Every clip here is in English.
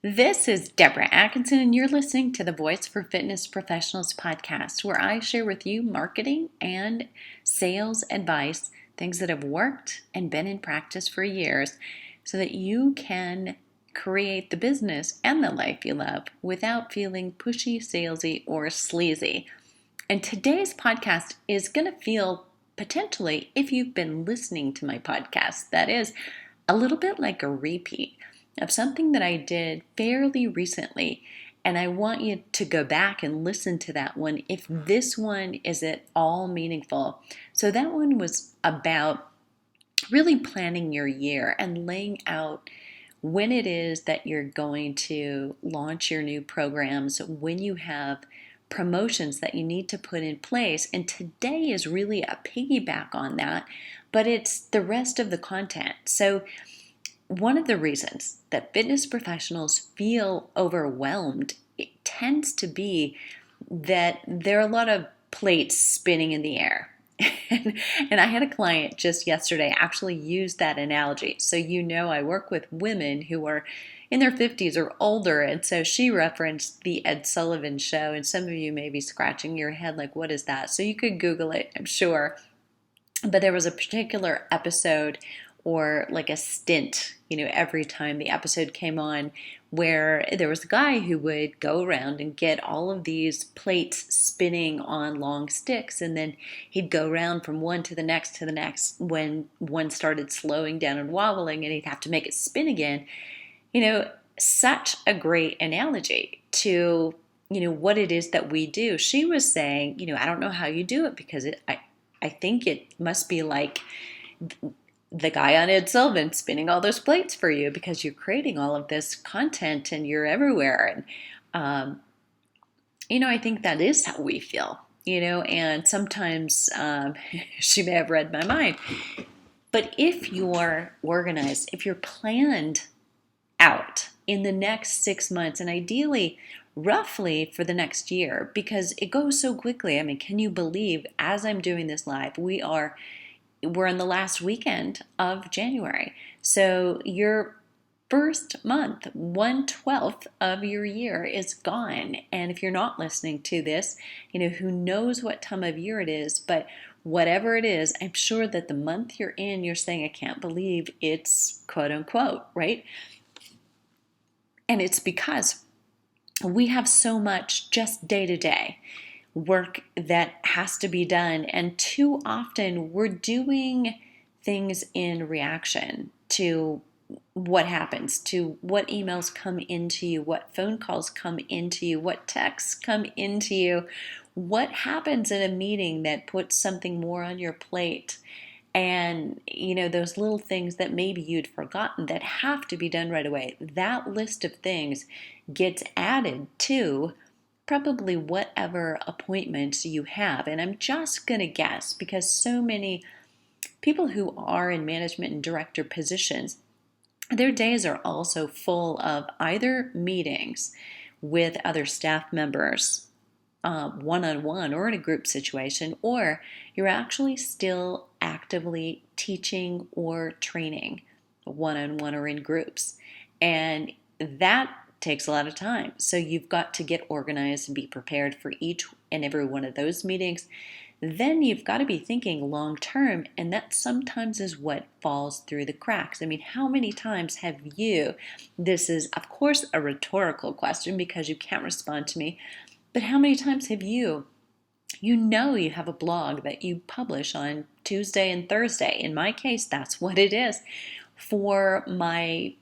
This is Deborah Atkinson, and you're listening to the Voice for Fitness Professionals podcast, where I share with you marketing and sales advice, things that have worked and been in practice for years, so that you can create the business and the life you love without feeling pushy, salesy, or sleazy. And today's podcast is going to feel potentially, if you've been listening to my podcast, that is a little bit like a repeat of something that I did fairly recently. And I want you to go back and listen to that one if this one is at all meaningful. So that one was about really planning your year and laying out when it is that you're going to launch your new programs, when you have promotions that you need to put in place. And today is really a piggyback on that, but it's the rest of the content. So one of the reasons that fitness professionals feel overwhelmed, it tends to be that there are a lot of plates spinning in the air. And I had a client just yesterday actually use that analogy. So I work with women who are in their 50s or older, and so she referenced the Ed Sullivan Show, and some of you may be scratching your head like, what is that? So you could Google it, I'm sure. But there was a particular episode or like a stint, every time the episode came on, where there was a guy who would go around and get all of these plates spinning on long sticks, and then he'd go around from one to the next when one started slowing down and wobbling, and he'd have to make it spin again. Such a great analogy to what it is that we do. She was saying, I don't know how you do it, because I think it must be like the guy on Ed Sullivan spinning all those plates for you, because you're creating all of this content and you're everywhere. And, I think that is how we feel, and sometimes she may have read my mind. But if you're organized, if you're planned out in the next 6 months, and ideally roughly for the next year, because it goes so quickly. I mean, can you believe, as I'm doing this live, we're in the last weekend of January. So your first month, 1/12 of your year is gone. And if you're not listening to this, who knows what time of year it is, but whatever it is, I'm sure that the month you're in, you're saying, I can't believe it's quote unquote, right? And it's because we have so much just day to day work that has to be done. And too often we're doing things in reaction to what happens, to what emails come into you, what phone calls come into you, what texts come into you, what happens in a meeting that puts something more on your plate. And, those little things that maybe you'd forgotten that have to be done right away. That list of things gets added to probably whatever appointments you have. And I'm just going to guess, because so many people who are in management and director positions, their days are also full of either meetings with other staff members, one-on-one or in a group situation, or you're actually still actively teaching or training one-on-one or in groups. And that takes a lot of time. So you've got to get organized and be prepared for each and every one of those meetings. Then you've got to be thinking long term, and that sometimes is what falls through the cracks. I mean, how many times have you, this is of course a rhetorical question because you can't respond to me, but how many times have you have a blog that you publish on Tuesday and Thursday? In my case, that's what it is. For my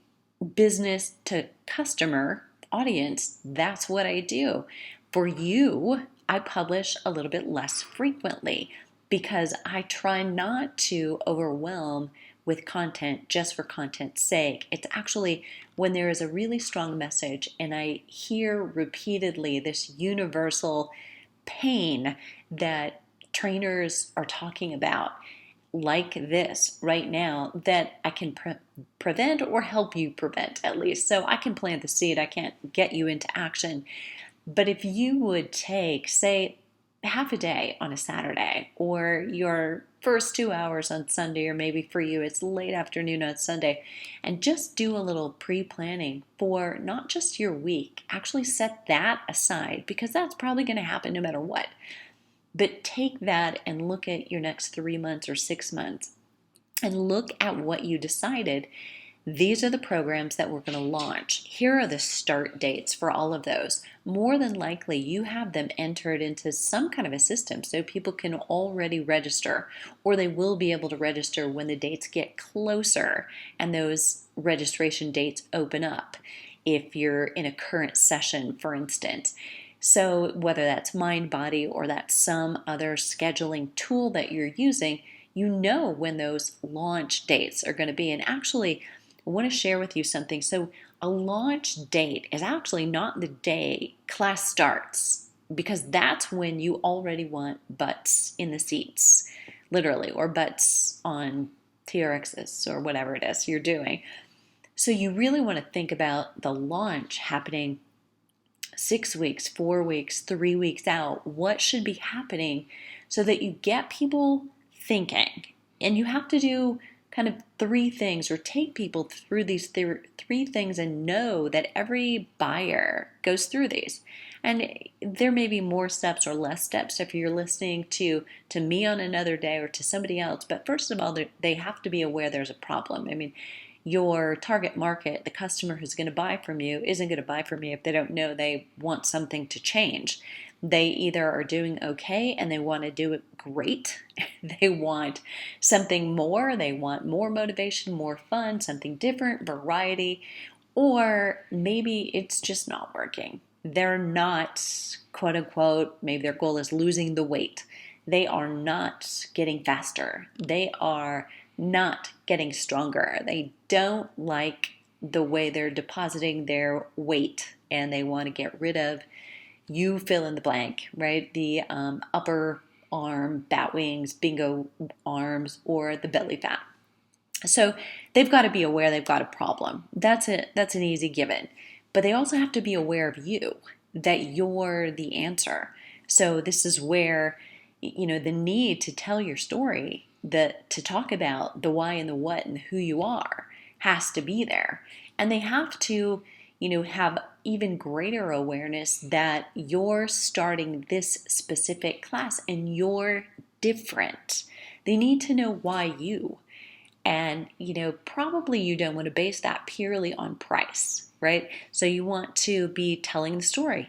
business to customer audience, that's what I do. For you, I publish a little bit less frequently because I try not to overwhelm with content just for content's sake. It's actually when there is a really strong message and I hear repeatedly this universal pain that trainers are talking about, like this right now, that I can prevent or help you prevent, at least. So I can plant the seed. I can't get you into action. But if you would take, say, half a day on a Saturday, or your first 2 hours on Sunday, or maybe for you it's late afternoon on Sunday, and just do a little pre-planning for not just your week. Actually set that aside, because that's probably going to happen no matter what. But take that and look at your next 3 months or 6 months, and look at what you decided. These are the programs that we're going to launch. Here are the start dates for all of those. More than likely, you have them entered into some kind of a system so people can already register, or they will be able to register when the dates get closer and those registration dates open up, if you're in a current session, for instance. So whether that's MindBody or that's some other scheduling tool that you're using, you know when those launch dates are going to be. And actually, I want to share with you something. So a launch date is actually not the day class starts, because that's when you already want butts in the seats, literally, or butts on TRXs or whatever it is you're doing. So you really want to think about the launch happening 6 weeks, 4 weeks, 3 weeks out. What should be happening so that you get people thinking? And you have to do kind of 3 things, or take people through these 3 things, and know that every buyer goes through these. And there may be more steps or less steps if you're listening to me on another day, or to somebody else. But first of all, they have to be aware there's a problem. I mean, your target market, the customer who's going to buy from you, isn't going to buy from you if they don't know they want something to change. They either are doing okay and they want to do it great. They want something more. They want more motivation, more fun, something different, variety. Or maybe it's just not working. They're not, quote unquote, maybe their goal is losing the weight. They are not getting faster. They are not getting stronger. They don't like the way they're depositing their weight, and they want to get rid of, you fill in the blank, right? The upper arm, bat wings, bingo arms, or the belly fat. So they've got to be aware they've got a problem. That's an easy given. But they also have to be aware of you, that you're the answer. So this is where, the need to tell your story, to talk about the why and the what and who you are, has to be there. And they have to, have even greater awareness that you're starting this specific class and you're different. They need to know why you. And, probably you don't want to base that purely on price, right? So you want to be telling the story,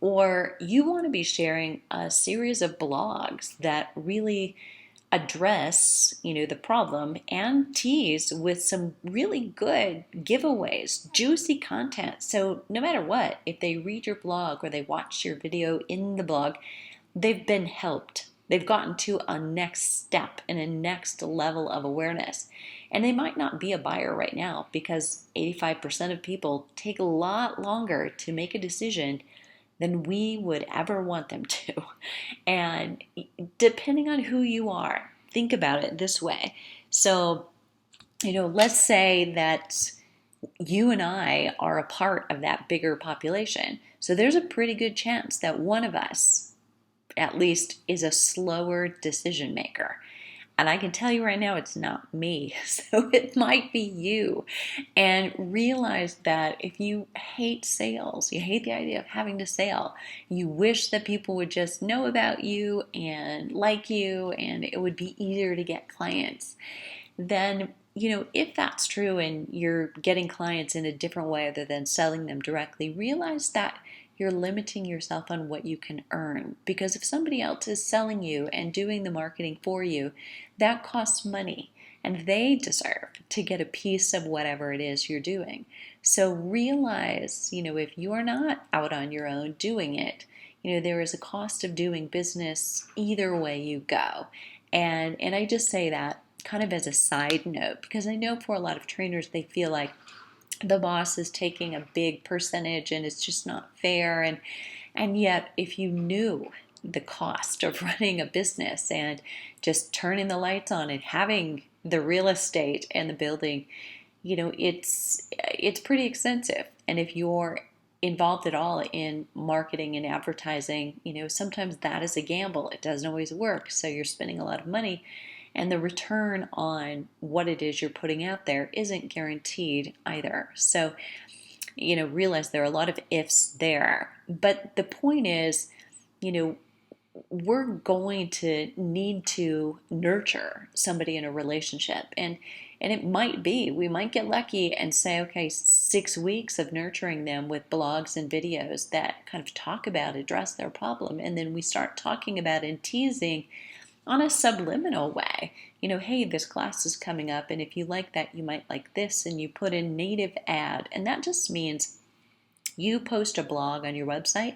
or you want to be sharing a series of blogs that really address, the problem, and tease with some really good giveaways, juicy content. So no matter what, if they read your blog or they watch your video in the blog, they've been helped. They've gotten to a next step and a next level of awareness. And they might not be a buyer right now, because 85% of people take a lot longer to make a decision than we would ever want them to. And depending on who you are, think about it this way. So, let's say that you and I are a part of that bigger population. So there's a pretty good chance that one of us, at least, is a slower decision maker. And I can tell you right now, it's not me. So it might be you. And realize that if you hate sales, you hate the idea of having to sell, you wish that people would just know about you and like you, and it would be easier to get clients, then, if that's true and you're getting clients in a different way other than selling them directly, realize that you're limiting yourself on what you can earn. Because if somebody else is selling you and doing the marketing for you, that costs money, and they deserve to get a piece of whatever it is you're doing. So realize, if you are not out on your own doing it, there is a cost of doing business either way you go. And I just say that kind of as a side note, because I know for a lot of trainers, they feel like the boss is taking a big percentage and it's just not fair. And yet, if you knew the cost of running a business and just turning the lights on and having the real estate and the building, it's pretty expensive. And if you're involved at all in marketing and advertising, sometimes that is a gamble. It doesn't always work. So you're spending a lot of money, and the return on what it is you're putting out there isn't guaranteed either. So, realize there are a lot of ifs there. But the point is, we're going to need to nurture somebody in a relationship. And it might be, we might get lucky and say, okay, 6 weeks of nurturing them with blogs and videos that kind of talk about, address their problem. And then we start talking about and teasing on a subliminal way. Hey, this class is coming up, and if you like that, you might like this. And you put a native ad. And that just means you post a blog on your website,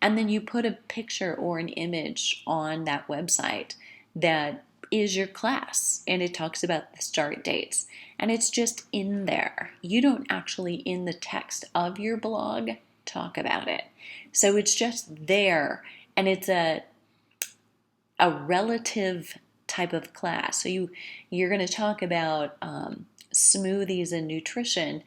and then you put a picture or an image on that website that is your class, and it talks about the start dates, and it's just in there. You don't actually, in the text of your blog, talk about it. So it's just there, and it's a relative type of class. So you're going to talk about smoothies and nutrition.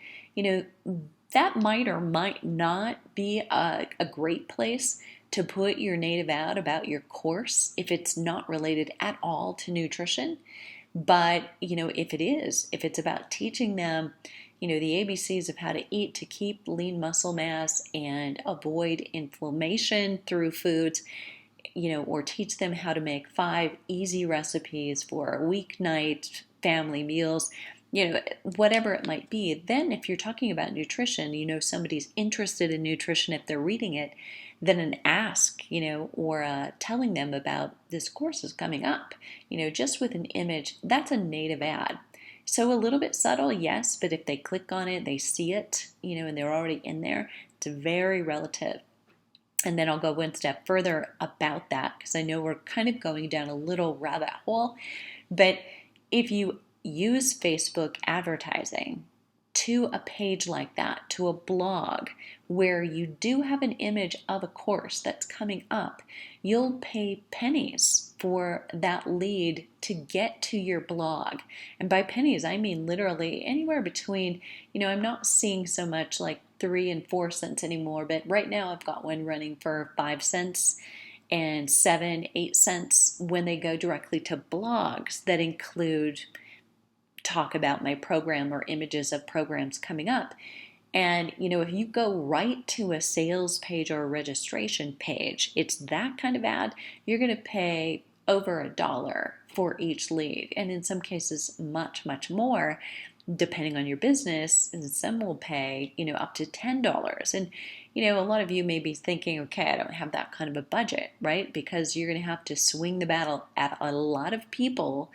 That might or might not be a great place to put your native out about your course if it's not related at all to nutrition. But, if it is, if it's about teaching them, the ABCs of how to eat to keep lean muscle mass and avoid inflammation through foods, or teach them how to make 5 easy recipes for weeknight family meals, whatever it might be. Then if you're talking about nutrition, somebody's interested in nutrition if they're reading it, then an ask, or telling them about this course is coming up, just with an image, that's a native ad. So a little bit subtle, yes, but if they click on it, they see it, and they're already in there, it's very relative. And then I'll go one step further about that, because I know we're kind of going down a little rabbit hole. But if you use Facebook advertising to a page like that, to a blog where you do have an image of a course that's coming up, you'll pay pennies for that lead to get to your blog. And by pennies, I mean literally anywhere between, I'm not seeing so much like 3 and 4 cents anymore, but right now I've got one running for 5 cents and 7, 8 cents when they go directly to blogs that include talk about my program or images of programs coming up. And, if you go right to a sales page or a registration page, it's that kind of ad, you're going to pay over $1 for each lead. And in some cases, much, much more, depending on your business. And some will pay, up to $10. And, a lot of you may be thinking, okay, I don't have that kind of a budget, right? Because you're going to have to swing the battle at a lot of people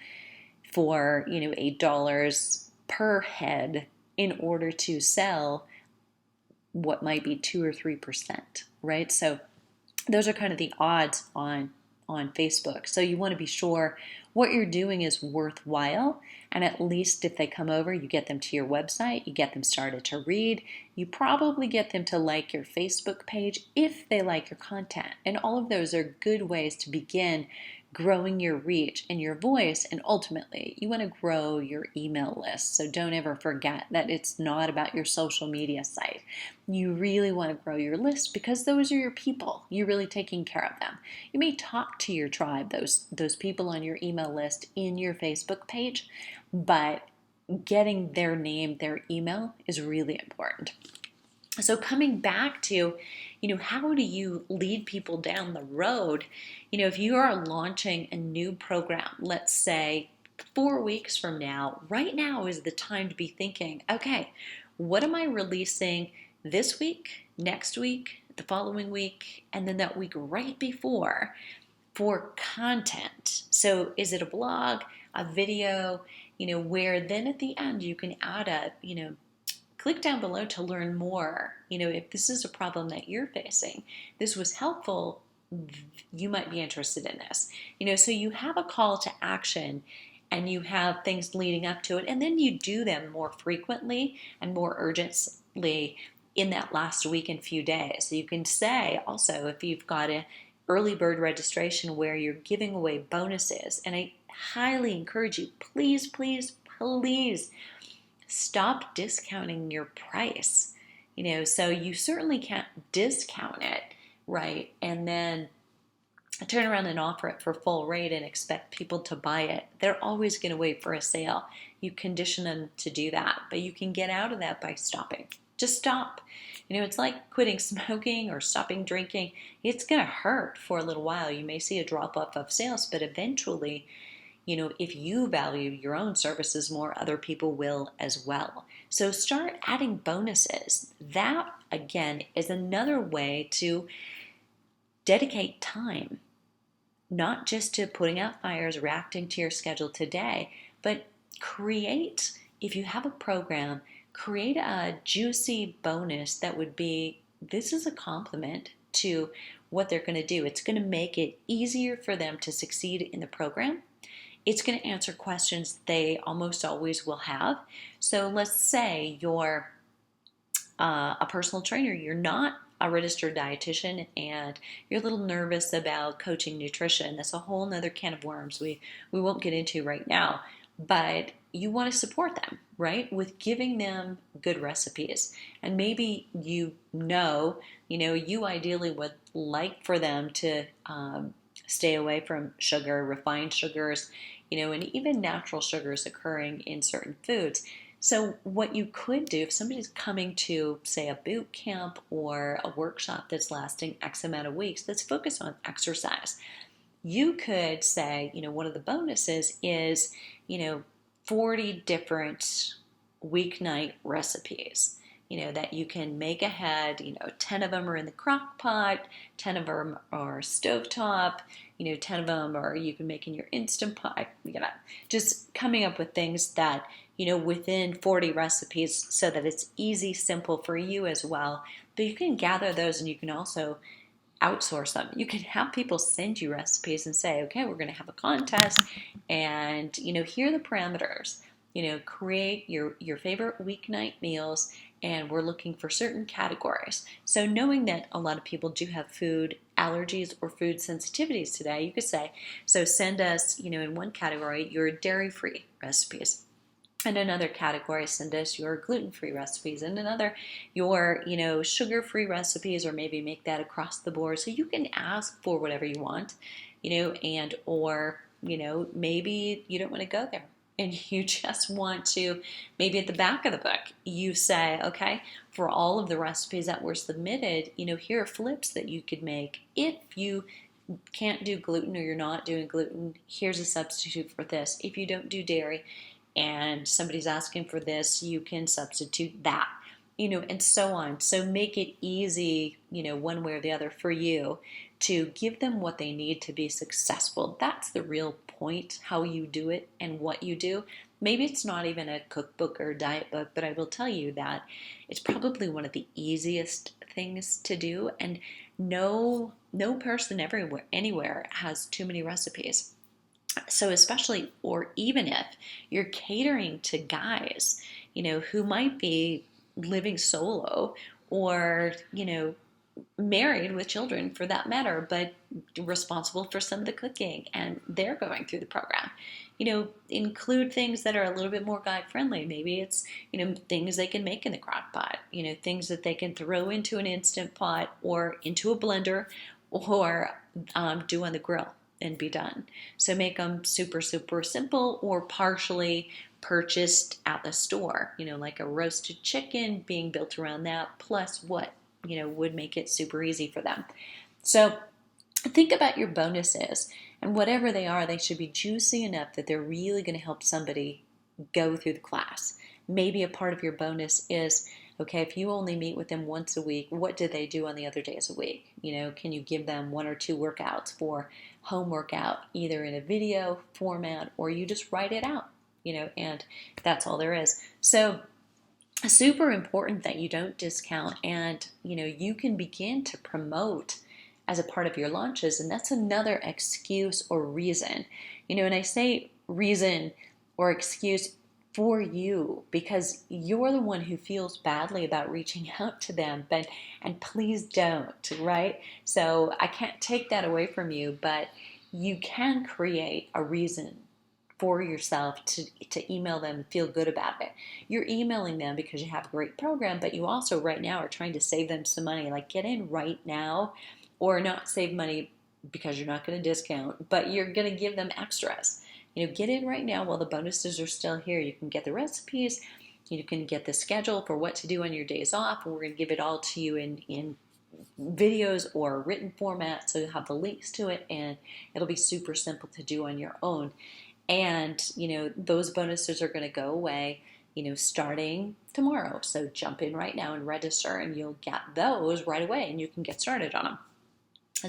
for, $8 per head in order to sell what might be 2 or 3%, right? So those are kind of the odds on Facebook. So you want to be sure what you're doing is worthwhile. And at least if they come over, you get them to your website, you get them started to read, you probably get them to like your Facebook page if they like your content. And all of those are good ways to begin growing your reach and your voice. And ultimately, you want to grow your email list. So don't ever forget that it's not about your social media site. You really want to grow your list because those are your people. You're really taking care of them. You may talk to your tribe, those people on your email list in your Facebook page, but getting their name, their email is really important. So coming back to, how do you lead people down the road? If you are launching a new program, let's say 4 weeks from now, right now is the time to be thinking, okay, what am I releasing this week, next week, the following week, and then that week right before for content? So is it a blog, a video, where then at the end you can add a, click down below to learn more. If this is a problem that you're facing, this was helpful, you might be interested in this. So you have a call to action and you have things leading up to it, and then you do them more frequently and more urgently in that last week and few days. So you can say also, if you've got an early bird registration where you're giving away bonuses, and I highly encourage you, please, please, please, stop discounting your price. So you certainly can't discount it, right? And then turn around and offer it for full rate and expect people to buy it. They're always going to wait for a sale. You condition them to do that, but you can get out of that by stopping. Just stop. It's like quitting smoking or stopping drinking. It's going to hurt for a little while. You may see a drop off of sales, but eventually, if you value your own services more, other people will as well. So start adding bonuses. That, again, is another way to dedicate time, not just to putting out fires, reacting to your schedule today, but if you have a program, create a juicy bonus that would be, this is a compliment to what they're going to do. It's going to make it easier for them to succeed in the program. It's going to answer questions they almost always will have. So let's say you're a personal trainer, you're not a registered dietitian, and you're a little nervous about coaching nutrition. That's a whole nother can of worms we won't get into right now. But you want to support them, right? With giving them good recipes. And maybe you ideally would like for them to stay away from sugar, refined sugars, and even natural sugars occurring in certain foods. So what you could do if somebody's coming to, say, a boot camp or a workshop that's lasting X amount of weeks that's focused on exercise, you could say, one of the bonuses is, 40 different weeknight recipes, that you can make ahead. 10 of them are in the crock pot, 10 of them are stovetop, 10 of them are you can make in your Instant Pot. Just coming up with things that, within 40 recipes so that it's easy, simple for you as well. But you can gather those and you can also outsource them. You can have people send you recipes and say, okay, we're going to have a contest and, here are the parameters. Create your favorite weeknight meals, and we're looking for certain categories. So knowing that a lot of people do have food allergies or food sensitivities today, you could say, so send us, in one category, your dairy-free recipes. In another category, send us your gluten-free recipes. And another, your, sugar-free recipes, or maybe make that across the board. So you can ask for whatever you want, or maybe you don't want to go there. And you just want to, maybe at the back of the book, you say, okay, for all of the recipes that were submitted, here are flips that you could make. If you can't do gluten or you're not doing gluten, here's a substitute for this. If you don't do dairy and somebody's asking for this, you can substitute that, and so on. So make it easy, one way or the other for you to give them what they need to be successful. That's the real point, how you do it and what you do. Maybe it's not even a cookbook or diet book, but I will tell you that it's probably one of the easiest things to do, and no person anywhere has too many recipes. So especially, or even if you're catering to guys, who might be living solo or, married with children for that matter, but responsible for some of the cooking, and they're going through the program. Include things that are a little bit more guy friendly. Maybe it's, things they can make in the crock pot, things that they can throw into an Instant Pot or into a blender or do on the grill and be done. So make them super, super simple or partially purchased at the store, like a roasted chicken being built around that, plus what, would make it super easy for them. So think about your bonuses, and whatever they are, they should be juicy enough that they're really going to help somebody go through the class. Maybe a part of your bonus is, okay, if you only meet with them once a week, what do they do on the other days a week? Can you give them 1 or 2 workouts for home workout, either in a video format or you just write it out, and that's all there is. So super important that you don't discount, and you can begin to promote as a part of your launches, and that's another excuse or reason. And I say reason or excuse for you because you're the one who feels badly about reaching out to them, and please don't, right? So I can't take that away from you, but you can create a reason for yourself to email them and feel good about it. You're emailing them because you have a great program, but you also right now are trying to save them some money. Like get in right now, or not save money because you're not going to discount, but you're going to give them extras. Get in right now while the bonuses are still here. You can get the recipes, you can get the schedule for what to do on your days off, and we're going to give it all to you in videos or written format, so you'll have the links to it, and it'll be super simple to do on your own. And those bonuses are going to go away starting tomorrow. So jump in right now and register, and you'll get those right away, and you can get started on them.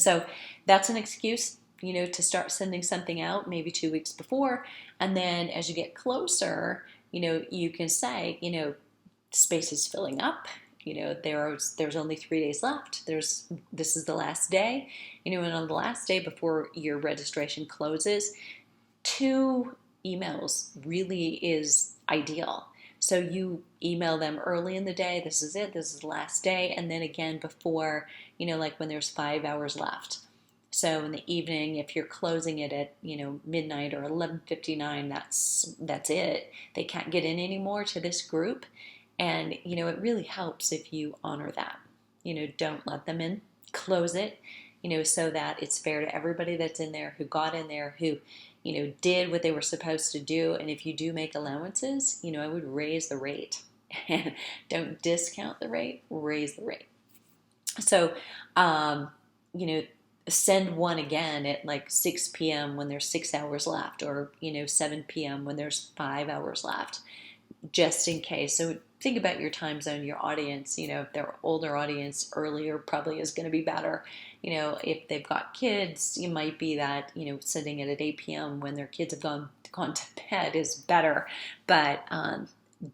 So that's an excuse to start sending something out maybe 2 weeks before. And then as you get closer, you can say, space is filling up. There's only 3 days left. This is the last day. And on the last day before your registration closes, 2 emails really is ideal. So you email them early in the day. This is it. This is the last day. And then again before, like when there's 5 hours left. So in the evening, if you're closing it at, midnight or 11:59, that's it. They can't get in anymore to this group. And, it really helps if you honor that. Don't let them in. Close it, so that it's fair to everybody that's in there, who got in there, who, did what they were supposed to do. And if you do make allowances, I would raise the rate. And don't discount the rate, raise the rate. So, send one again at like 6 p.m. when there's 6 hours left, or 7 p.m. when there's 5 hours left, just in case. So think about your time zone, your audience. If they're older audience, earlier probably is going to be better. If they've got kids, it might be that sending it at 8 p.m. when their kids have gone to bed is better. But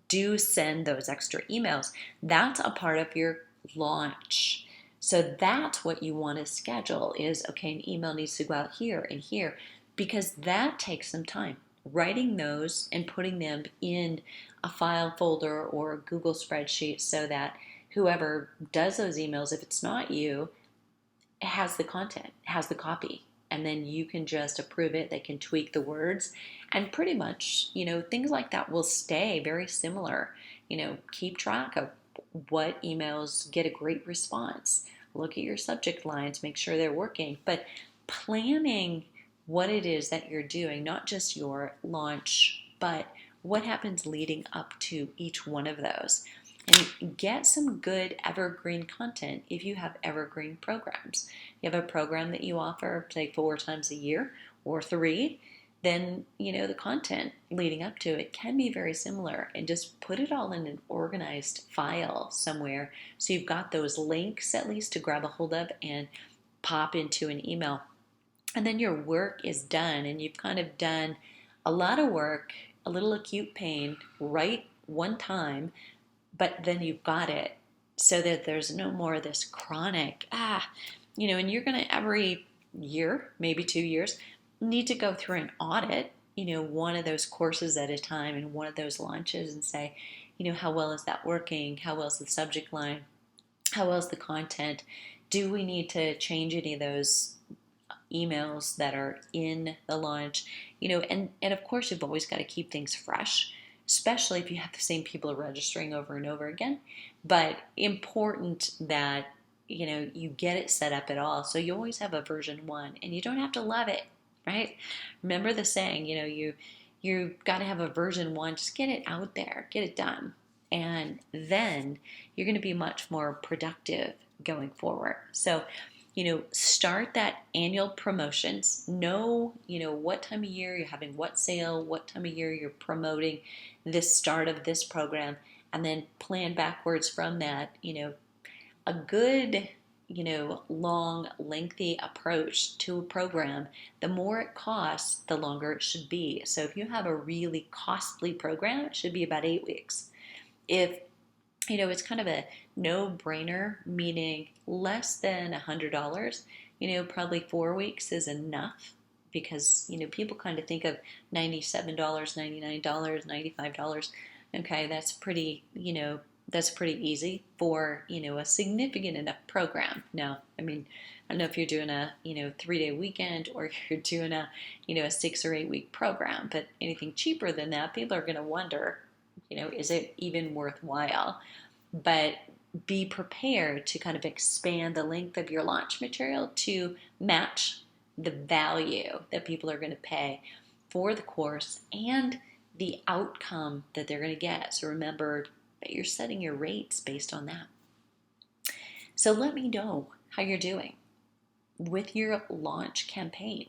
do send those extra emails. That's a part of your launch. So that's what you want to schedule is, okay, an email needs to go out here and here, because that takes some time. Writing those and putting them in a file folder or a Google spreadsheet so that whoever does those emails, if it's not you, has the content, has the copy, and then you can just approve it. They can tweak the words, and pretty much, things like that will stay very similar. Keep track of what emails get a great response. Look at your subject lines, make sure they're working, but planning what it is that you're doing, not just your launch, but what happens leading up to each one of those. And get some good evergreen content if you have evergreen programs. You have a program that you offer, say, 4 times a year or 3, then, the content leading up to it can be very similar, and just put it all in an organized file somewhere. So you've got those links at least to grab a hold of and pop into an email. And then your work is done, and you've kind of done a lot of work, a little acute pain, right one time, but then you've got it so that there's no more of this chronic, and you're going to every year, maybe 2 years, need to go through an audit, one of those courses at a time and one of those launches, and say, how well is that working? How well is the subject line? How well is the content? Do we need to change any of those emails that are in the launch? And of course, you've always got to keep things fresh, especially if you have the same people registering over and over again. But important that, you get it set up at all. So you always have a version 1, and you don't have to love it. Right? Remember the saying, you've got to have a version 1, just get it out there, get it done. And then you're going to be much more productive going forward. So, start that annual promotions. Know, what time of year you're having what sale, what time of year you're promoting this start of this program, and then plan backwards from that. A good long, lengthy approach to a program, the more it costs, the longer it should be. So if you have a really costly program, it should be about 8 weeks. If, it's kind of a no-brainer, meaning less than $100, probably 4 weeks is enough, because, people kind of think of $97, $99, $95. Okay, that's pretty, That's pretty easy for, a significant enough program. Now, I don't know if you're doing a, 3-day weekend or you're doing a, a 6 or 8 week program, but anything cheaper than that, people are going to wonder, is it even worthwhile? But be prepared to kind of expand the length of your launch material to match the value that people are going to pay for the course and the outcome that they're going to get. So remember that you're setting your rates based on that. So let me know how you're doing with your launch campaign.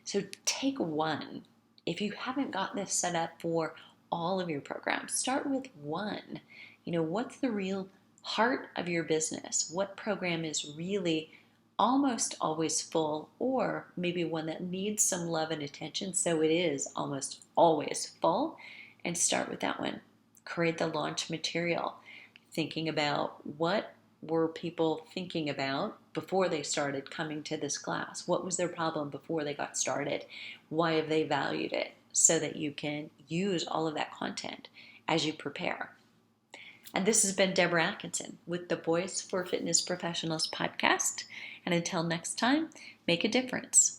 So take one. If you haven't got this set up for all of your programs, start with one. What's the real heart of your business? What program is really almost always full, or maybe one that needs some love and attention, so it is almost always full? And start with that one. Create the launch material, thinking about what were people thinking about before they started coming to this class? What was their problem before they got started? Why have they valued it? So that you can use all of that content as you prepare. And this has been Deborah Atkinson with the Voice for Fitness Professionals podcast. And until next time, make a difference.